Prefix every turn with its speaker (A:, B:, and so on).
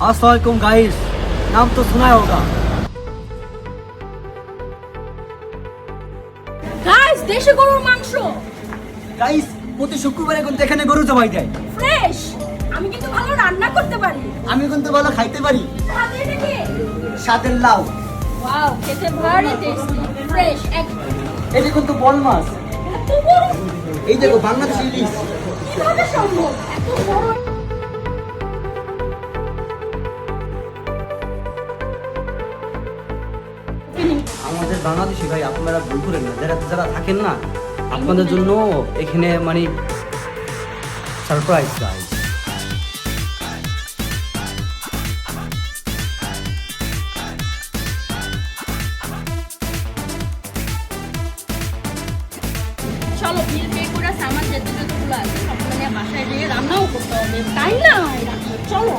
A: अस्सलाम वालेकुम गाइस, नाम तो सुना होगा।
B: গাইস, দেশি গরুর মাংস
A: গাইস, প্রতি শুক্রবারে কিন্তু এখানে গরু জবাই দেয়।
B: ফ্রেশ। আমি কিন্তু ভালো রান্না করতে পারি।
A: আমি কিন্তু ভালো খাইতে পারি।
B: তাহলে এটা কি?
A: স্বাদের লাউ।
B: ওয়াও, খেতে ভারী টেস্টি। ফ্রেশ একদম।
A: এই যে কিন্তু বল মাছ।
B: এত বড়,
A: এই দেখো বাংলাদেশি ইলিশ।
B: কিভাবে সম্ভব এত বড়?
A: আমাদের বাংলাদেশি ভাই, আপনারা ভুল করেন না, যারা যারা থাকেন না, আপনাদের জন্য এখানে মানে সারপ্রাইজ গাইস।
B: চলো বিল পে করে সামান যেতে যেতে গুলো আছে সবগুলো নিয়ে বাসায় গিয়ে রান্নাও করতে হবে, তাই না? চলো।